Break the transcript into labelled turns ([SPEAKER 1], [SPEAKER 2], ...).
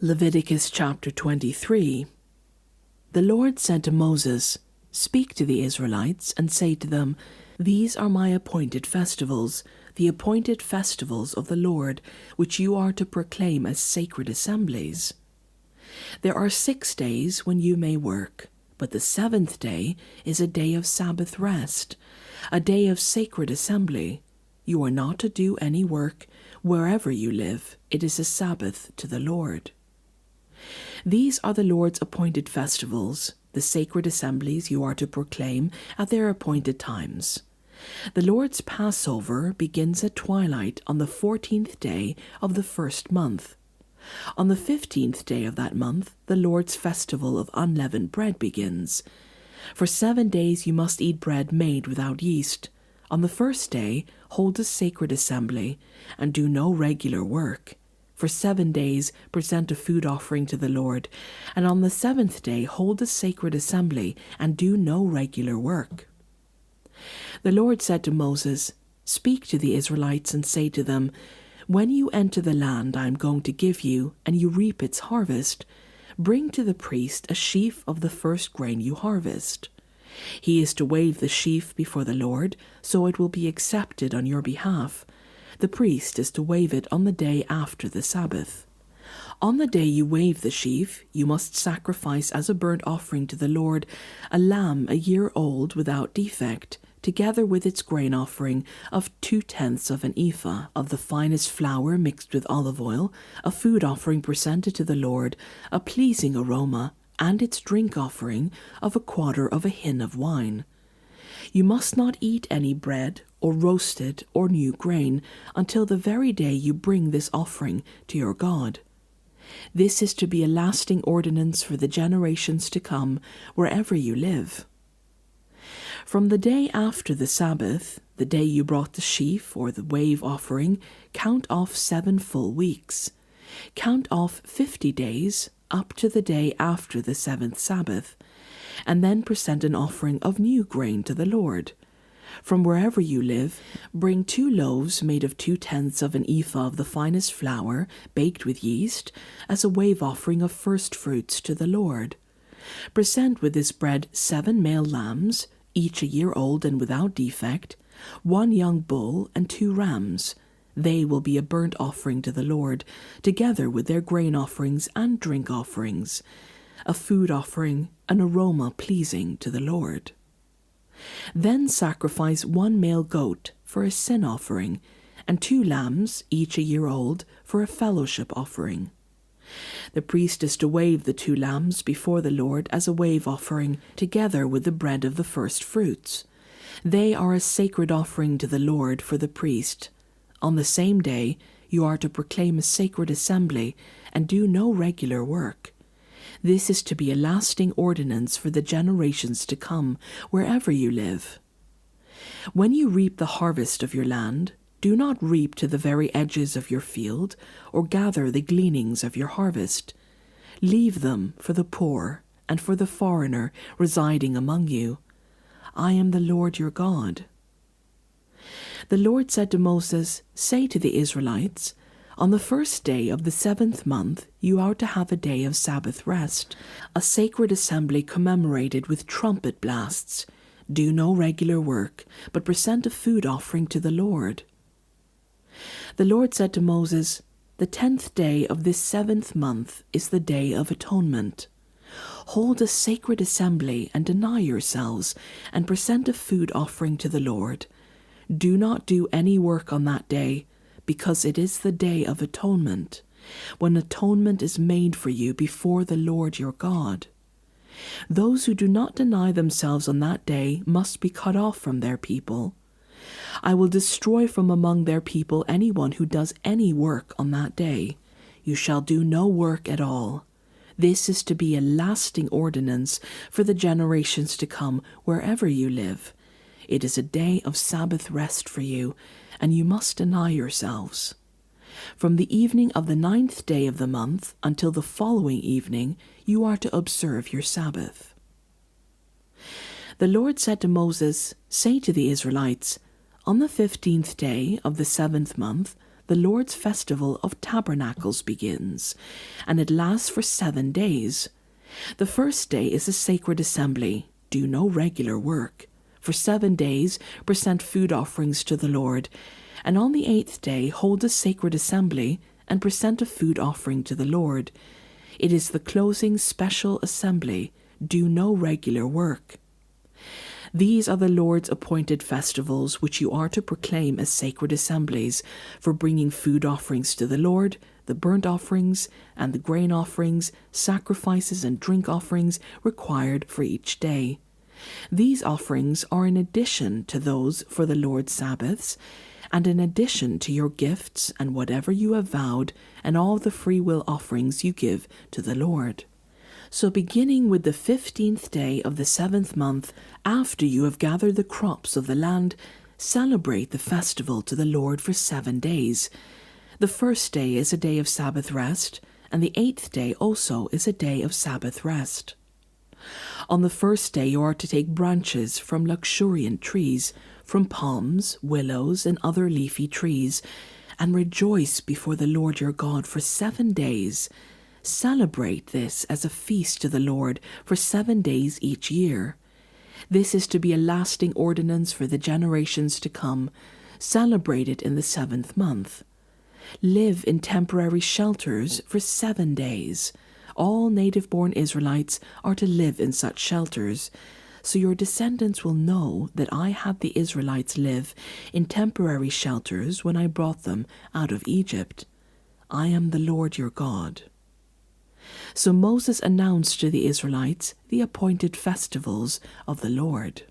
[SPEAKER 1] Leviticus chapter 23. The Lord said to Moses, "Speak to the Israelites and say to them, These are my appointed festivals, the appointed festivals of the Lord, which you are to proclaim as sacred assemblies. There are 6 days when you may work, but the 7th day is a day of Sabbath rest, a day of sacred assembly. You are not to do any work. Wherever you live, it is a Sabbath to the Lord. These are the Lord's appointed festivals, the sacred assemblies you are to proclaim at their appointed times. The Lord's Passover begins at twilight on the 14th day of the 1st month. On the 15th day of that month, the Lord's festival of unleavened bread begins. For 7 days you must eat bread made without yeast. On the 1st day, hold a sacred assembly, and do no regular work. For 7 days present a food offering to the Lord, and on the 7th day hold a sacred assembly, and do no regular work. The Lord said to Moses, "Speak to the Israelites and say to them, When you enter the land I am going to give you, and you reap its harvest, bring to the priest a sheaf of the first grain you harvest. He is to wave the sheaf before the Lord, so it will be accepted on your behalf. The priest is to wave it on the day after the Sabbath. On the day you wave the sheaf, you must sacrifice as a burnt offering to the Lord a lamb a year old without defect, together with its grain offering of 2/10 of an ephah of the finest flour mixed with olive oil, a food offering presented to the Lord, a pleasing aroma, and its drink offering of 1/4 of a hin of wine. You must not eat any bread or roasted or new grain until the very day you bring this offering to your God. This is to be a lasting ordinance for the generations to come, wherever you live. From the day after the Sabbath, the day you brought the sheaf or the wave offering, count off 7 full weeks. Count off 50 days up to the day after the 7th Sabbath, and then present an offering of new grain to the Lord. From wherever you live, bring 2 loaves made of 2/10 of an ephah of the finest flour, baked with yeast, as a wave offering of first fruits to the Lord. Present with this bread 7 male lambs, each a year old and without defect, 1 young bull and 2 rams. They will be a burnt offering to the Lord, together with their grain offerings and drink offerings, a food offering, an aroma pleasing to the Lord. Then sacrifice 1 male goat for a sin offering, and 2 lambs, each a year old, for a fellowship offering. The priest is to wave the 2 lambs before the Lord as a wave offering, together with the bread of the first fruits. They are a sacred offering to the Lord for the priest. On the same day, you are to proclaim a sacred assembly and do no regular work. This is to be a lasting ordinance for the generations to come, wherever you live. When you reap the harvest of your land, do not reap to the very edges of your field, or gather the gleanings of your harvest. Leave them for the poor and for the foreigner residing among you. I am the Lord your God. The Lord said to Moses, "Say to the Israelites, On the 1st day of the 7th month you are to have a day of Sabbath rest, a sacred assembly commemorated with trumpet blasts. Do no regular work, but present a food offering to the Lord." The Lord said to Moses, "The 10th day of this 7th month is the Day of Atonement. Hold a sacred assembly and deny yourselves, and present a food offering to the Lord. Do not do any work on that day, because it is the Day of Atonement, when atonement is made for you before the Lord your God. Those who do not deny themselves on that day must be cut off from their people. I will destroy from among their people anyone who does any work on that day. You shall do no work at all. This is to be a lasting ordinance for the generations to come, wherever you live. It is a day of Sabbath rest for you, and you must deny yourselves. From the evening of the 9th day of the month until the following evening, you are to observe your Sabbath." The Lord said to Moses, "Say to the Israelites, On the 15th day of the 7th month, the Lord's festival of tabernacles begins, and it lasts for 7 days. The first day is a sacred assembly. Do no regular work. For 7 days present food offerings to the Lord, and on the 8th day hold a sacred assembly and present a food offering to the Lord. It is the closing special assembly. Do no regular work. These are the Lord's appointed festivals, which you are to proclaim as sacred assemblies, for bringing food offerings to the Lord, the burnt offerings, and the grain offerings, sacrifices and drink offerings required for each day. These offerings are in addition to those for the Lord's Sabbaths, and in addition to your gifts and whatever you have vowed, and all the free will offerings you give to the Lord. So beginning with the 15th day of the 7th month, after you have gathered the crops of the land, celebrate the festival to the Lord for 7 days. The first day is a day of Sabbath rest, and the 8th day also is a day of Sabbath rest. On the first day you are to take branches from luxuriant trees, from palms, willows, and other leafy trees, and rejoice before the Lord your God for 7 days. Celebrate this as a feast to the Lord for 7 days each year. This is to be a lasting ordinance for the generations to come. Celebrate it in the 7th month. Live in temporary shelters for 7 days. All native-born Israelites are to live in such shelters, so your descendants will know that I had the Israelites live in temporary shelters when I brought them out of Egypt. I am the Lord your God. So Moses announced to the Israelites the appointed festivals of the Lord.